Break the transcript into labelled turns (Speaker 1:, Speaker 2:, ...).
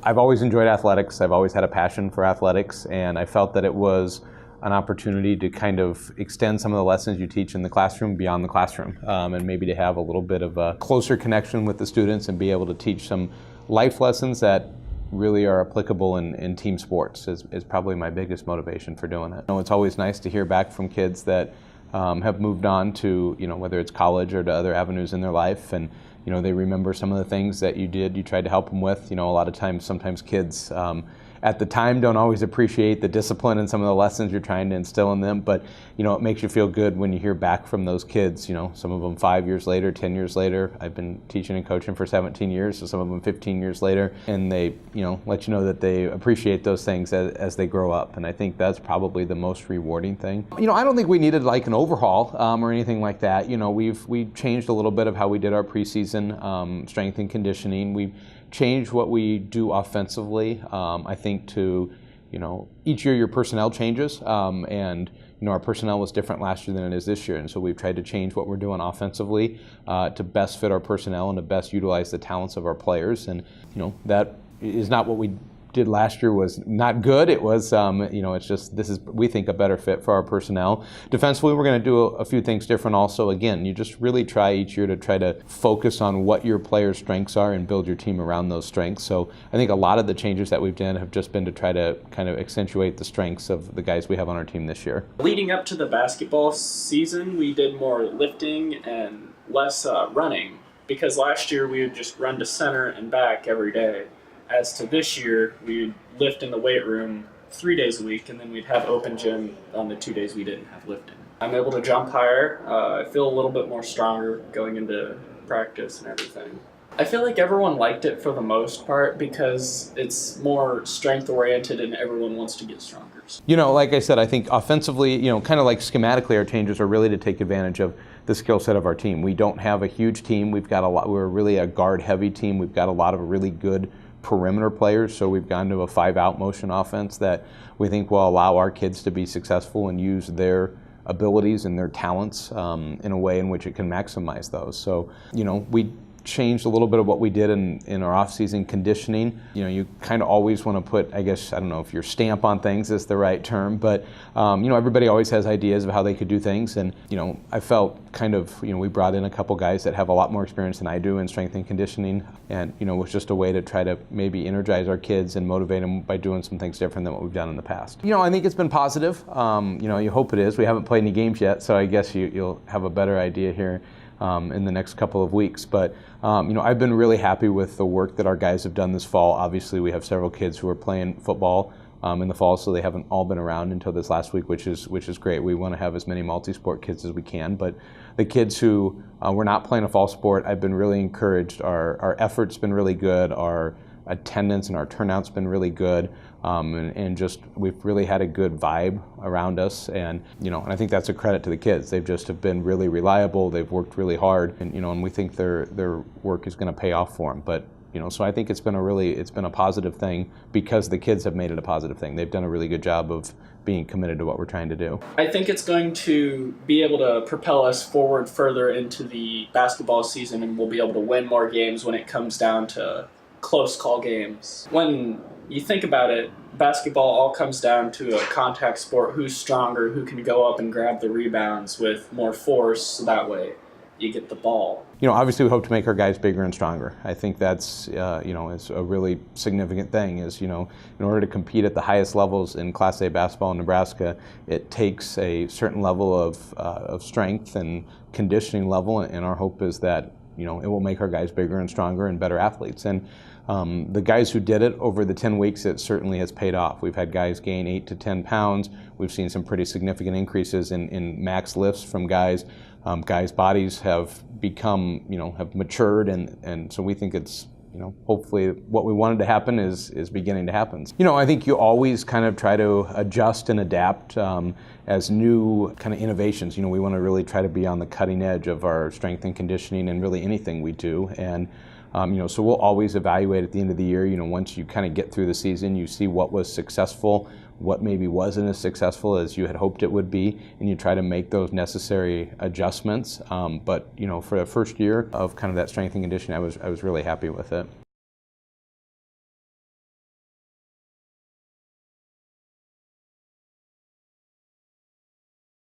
Speaker 1: I've always enjoyed athletics. I've always had a passion for athletics, and I felt that it was an opportunity to kind of extend some of the lessons you teach in the classroom beyond the classroom, and maybe to have a little bit of a closer connection with the students and be able to teach some life lessons that really are applicable in team sports is probably my biggest motivation for doing it. It's always nice to hear back from kids that have moved on to, whether it's college or to other avenues in their life, and they remember some of the things that you tried to help them with. A lot of times, sometimes kids at the time don't always appreciate the discipline and some of the lessons you're trying to instill in them, but it makes you feel good when you hear back from those kids, some of them 5 years later, 10 years later. I've been teaching and coaching for 17 years, so some of them 15 years later, and they let you know that they appreciate those things as they grow up, and I think that's probably the most rewarding thing. I don't think we needed like an overhaul or anything like that. We've changed a little bit of how we did our preseason strength and conditioning. We've changed what we do offensively. I think to, each year your personnel changes, and our personnel was different last year than it is this year, and so we've tried to change what we're doing offensively to best fit our personnel and to best utilize the talents of our players. And that is not what we did last year was not good. It was, it's just, this is, we think, a better fit for our personnel. Defensively, we're going to do a few things different also. Again, you just really try each year to try to focus on what your players' strengths are and build your team around those strengths. So I think a lot of the changes that we've done have just been to try to kind of accentuate the strengths of the guys we have on our team this year.
Speaker 2: Leading up to the basketball season, we did more lifting and less running, because last year we would just run to center and back every day. As to this year, we'd lift in the weight room 3 days a week, and then we'd have open gym on the 2 days we didn't have lifting. I'm able to jump higher. I feel a little bit more stronger going into practice and everything. I feel like everyone liked it for the most part because it's more strength-oriented and everyone wants to get stronger.
Speaker 1: Like I said, I think offensively, kind of like schematically, our changes are really to take advantage of the skill set of our team. We don't have a huge team. We're really a guard-heavy team. We've got a lot of really good perimeter players, so we've gone to a 5-out motion offense that we think will allow our kids to be successful and use their abilities and their talents in a way in which it can maximize those. So, we changed a little bit of what we did in our off-season conditioning. You kind of always want to put, I guess, I don't know if your stamp on things is the right term, but everybody always has ideas of how they could do things, and I felt kind of, we brought in a couple guys that have a lot more experience than I do in strength and conditioning, and it was just a way to try to maybe energize our kids and motivate them by doing some things different than what we've done in the past. I think it's been positive. You hope it is. We haven't played any games yet, so I guess you'll have a better idea here in the next couple of weeks. But I've been really happy with the work that our guys have done this fall. Obviously, we have several kids who are playing football in the fall, so they haven't all been around until this last week, which is great. We want to have as many multi-sport kids as we can. But the kids who were not playing a fall sport, I've been really encouraged. Our effort's been really good. Our attendance and our turnout's been really good, and just we've really had a good vibe around us, and and I think that's a credit to the kids. They've just have been really reliable. They've worked really hard, and and we think their work is going to pay off for them. But so I think it's been a positive thing because the kids have made it a positive thing. They've done a really good job of being committed to what we're trying to do.
Speaker 2: I think it's going to be able to propel us forward further into the basketball season, and we'll be able to win more games when it comes down to close call games. When you think about it, basketball all comes down to a contact sport. Who's stronger, who can go up and grab the rebounds with more force, so that way you get the ball.
Speaker 1: Obviously we hope to make our guys bigger and stronger. I think that's, is a really significant thing is, in order to compete at the highest levels in Class A basketball in Nebraska, it takes a certain level of strength and conditioning level, and our hope is that, it will make our guys bigger and stronger and better athletes. And the guys who did it over the 10 weeks, it certainly has paid off. We've had guys gain 8 to 10 pounds. We've seen some pretty significant increases in max lifts from guys. Guys' bodies have become, have matured, and so we think it's, hopefully what we wanted to happen is beginning to happen. I think you always kind of try to adjust and adapt as new kind of innovations. We want to really try to be on the cutting edge of our strength and conditioning and really anything we do. And so we'll always evaluate at the end of the year. Once you kind of get through the season, you see what was successful, what maybe wasn't as successful as you had hoped it would be, and you try to make those necessary adjustments. But for the first year of kind of that strength and conditioning, I was really happy with it.